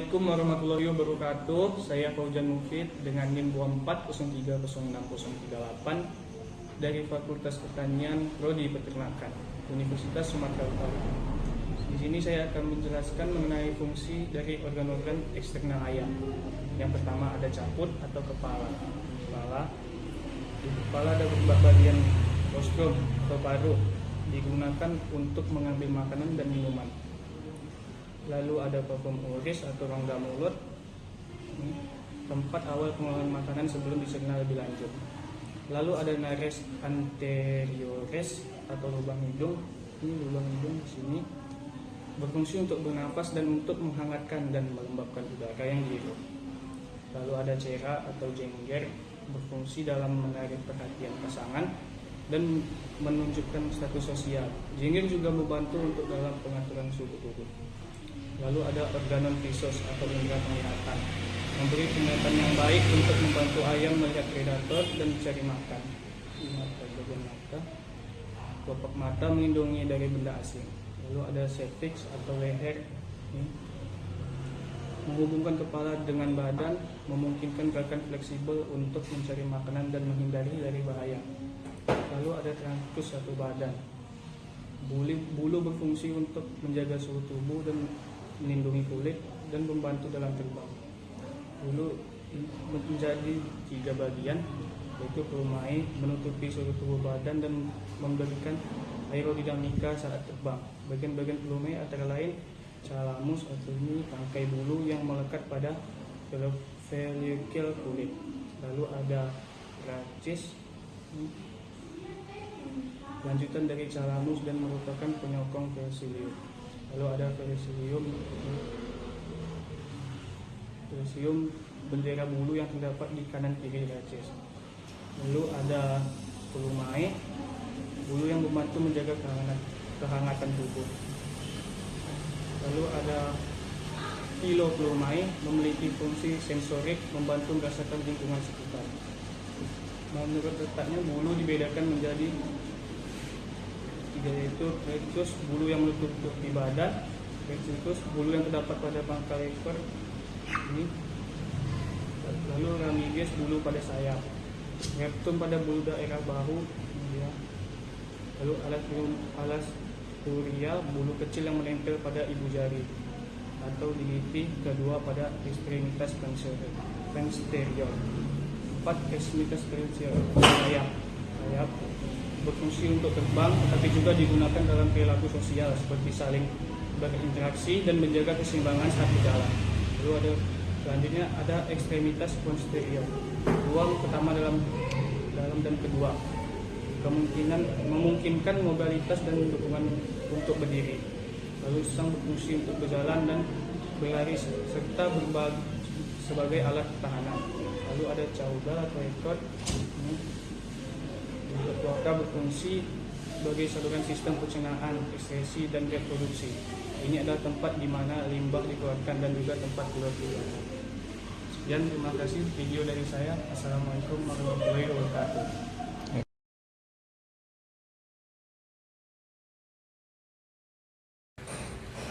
Assalamualaikum warahmatullahi wabarakatuh. Saya Fauzan Mufid dengan NIM 24030638 dari Fakultas Pertanian Prodi Peternakan Universitas Sumatera Utara. Di sini saya akan menjelaskan mengenai fungsi dari organ-organ eksternal ayam. Yang pertama ada caput atau kepala. Di kepala ada bagian rostrum atau paruh, digunakan untuk mengambil makanan dan minuman. Lalu ada pofum oris atau rongga mulut, tempat awal pengolahan makanan sebelum dicerna lebih lanjut. Lalu ada nares anteriores atau lubang hidung. Ini lubang hidung di sini berfungsi untuk bernapas dan untuk menghangatkan dan melembabkan udara yang dihirup. Lalu ada cera atau jengger, berfungsi dalam menarik perhatian pasangan dan menunjukkan status sosial. Jengger juga membantu untuk dalam pengaturan suhu tubuh. Lalu ada organon visos atau indera penglihatan, memberi penglihatan yang baik untuk membantu ayam melihat predator dan mencari makan. Bagian mata, kelopak mata melindungi dari benda asing. Lalu ada cervix atau leher, menghubungkan kepala dengan badan, memungkinkan gerakan fleksibel untuk mencari makanan dan menghindari dari bahaya. Lalu ada trunkus atau badan, bulu berfungsi untuk menjaga suhu tubuh dan melindungi kulit dan membantu dalam terbang. Bulu menjadi 3 bagian, yaitu pelumai, menutupi seluruh tubuh badan dan memberikan aerodinamika saat terbang. Bagian-bagian pelumai antara lain calamus atau ini tangkai bulu yang melekat pada follikel kulit. Lalu ada rachis, lanjutan dari calamus dan merupakan penyokong perisilium. Lalu ada perisilium, bendera bulu yang terdapat di kanan kiri rachis. Lalu ada pelumai, bulu yang membantu menjaga kehangatan tubuh. Lalu ada filopelumai, memiliki fungsi sensorik, membantu merasakan lingkungan sekitar. Menurut letaknya, bulu dibedakan menjadi 3, yaitu rectus, bulu yang menutupi badan, rectus, bulu yang terdapat pada pangkal ekor ini, lalu ramiges, bulu pada sayap, rectum pada bulu daerah bahu, lalu alas turial, bulu kecil yang menempel pada ibu jari, atau digiti kedua pada ekstremitas posterior. 4. Ekstremitas posterior, sayap berfungsi untuk terbang, tapi juga digunakan dalam perilaku sosial seperti saling berinteraksi dan menjaga keseimbangan saat berjalan. Lalu ada selanjutnya ada ekstremitas posterior, ruang pertama dalam dan kedua, memungkinkan mobilitas dan dukungan untuk berdiri. Lalu sang berfungsi untuk berjalan dan berlari serta sebagai alat pertahanan. Lalu ada caudal atau ekor, keluarga berfungsi sebagai saluran sistem pencernaan, ekskresi, dan reproduksi. Ini adalah tempat di mana limbah dikeluarkan dan juga tempat keluar. Sekian, terima kasih video dari saya. Assalamualaikum warahmatullahi wabarakatuh.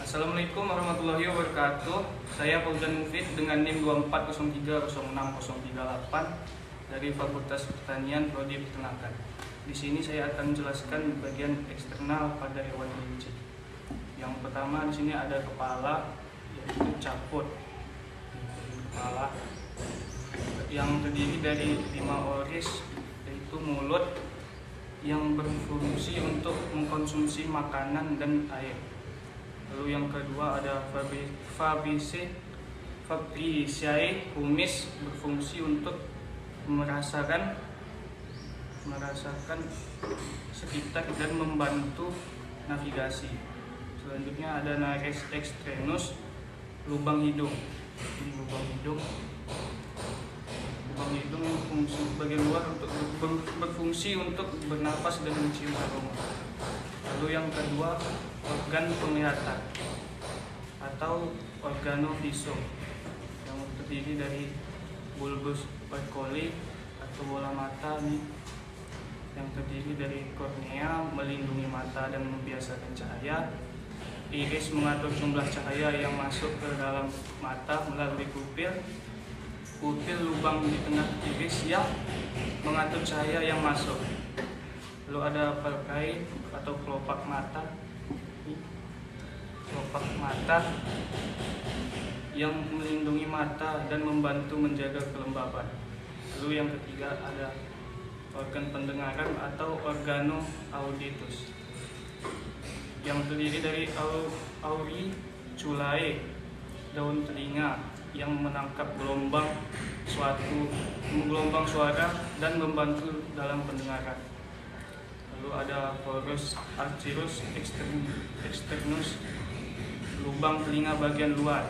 Assalamualaikum warahmatullahi wabarakatuh. Saya Fauzan Mufid dengan NIM 24030638 dari Fakultas Pertanian Prodi Peternakan. Di sini saya akan menjelaskan bagian eksternal pada hewan kelinci. Yang pertama di sini ada kepala, yaitu caput. Kepala yang terdiri dari 5 oris, yaitu mulut yang berfungsi untuk mengkonsumsi makanan dan air. Lalu yang kedua ada Fabaceae, kumis, berfungsi untuk merasakan sekitar dan membantu navigasi. Selanjutnya ada nares externus, lubang hidung. Ini lubang hidung yang fungsi bagian luar untuk berfungsi untuk bernapas dan mencium aroma. Lalu yang kedua organ penglihatan atau organovisum, yang terdiri dari bulbus oculi atau bola mata nih, yang terdiri dari kornea melindungi mata dan membiasakan cahaya. iris mengatur jumlah cahaya yang masuk ke dalam mata melalui pupil. Pupil lubang di tengah iris yang mengatur cahaya yang masuk. Lalu ada pekai atau kelopak mata. Kelopak mata yang melindungi mata dan membantu menjaga kelembaban. Lalu yang ketiga ada organ pendengaran atau organoauditus yang terdiri dari auriculae, daun telinga yang menangkap gelombang suara dan membantu dalam pendengaran. Lalu ada porus arterus externus, lubang telinga bagian luar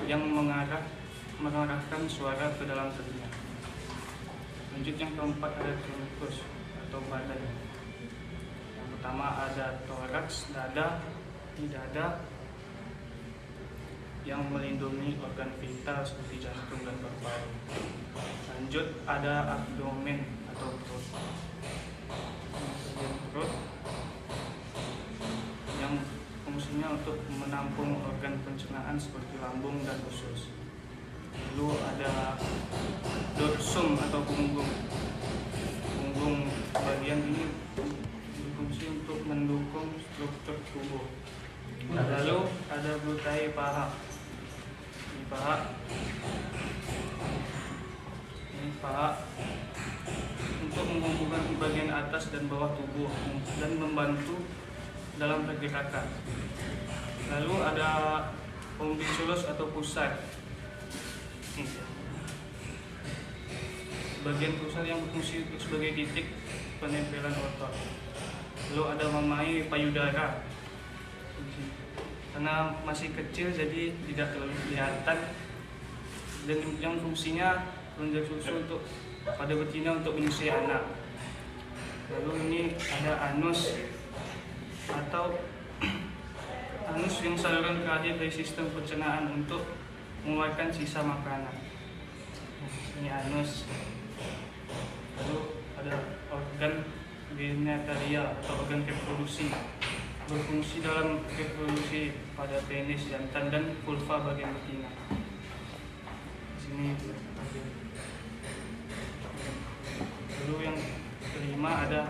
yang mengarahkan suara ke dalam telinga. Lanjut yang keempat ada truncus atau badan. Yang pertama ada toraks, dada yang melindungi organ vital seperti jantung dan paru-paru. Lanjut ada abdomen atau perut. Perut yang fungsinya untuk menampung organ pencernaan seperti lambung dan usus. Lalu ada dorsum atau punggung. Punggung bagian ini berfungsi untuk mendukung struktur tubuh. Lalu ada glutai paha. Ini paha untuk menghubungkan bagian atas dan bawah tubuh dan membantu dalam pergerakan. Lalu ada umbilicus atau pusat. Bagian pusat yang berfungsi sebagai titik penempelan otot. Lalu ada mamae payudara. Karena masih kecil jadi tidak terlalu kelihatan, dan yang fungsinya kelenjar susu untuk pada betina untuk menyusui anak. Lalu ini ada anus atau anus yang saluran terakhir dari sistem pencernaan untuk mengeluarkan sisa makanan. Ini anus. Lalu ada organ genitalia atau organ reproduksi, berfungsi dalam reproduksi pada penis, jantan, dan vulva bagian betina. Di sini. Lalu yang kelima ada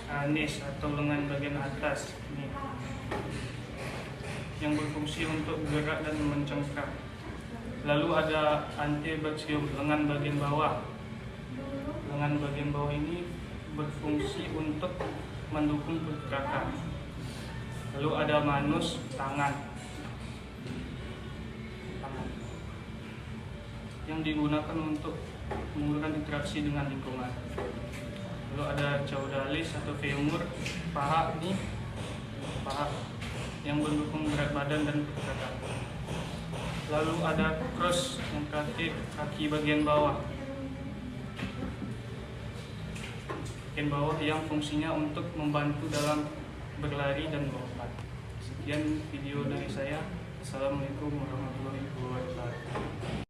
anis atau lengan bagian atas. Ini yang berfungsi untuk bergerak dan mencengkram. Lalu ada antebasium, lengan bagian bawah. Lengan bagian bawah ini berfungsi untuk mendukung pergerakan. Lalu ada manus, tangan yang digunakan untuk menggunakan interaksi dengan lingkungan. Lalu ada caudalis atau femur, paha ini paha yang mendukung berat badan dan pergerakan. Lalu ada cross yang kaki bagian bawah. Bagian bawah yang fungsinya untuk membantu dalam berlari dan melompat. Sekian video dari saya. Assalamualaikum warahmatullahi wabarakatuh.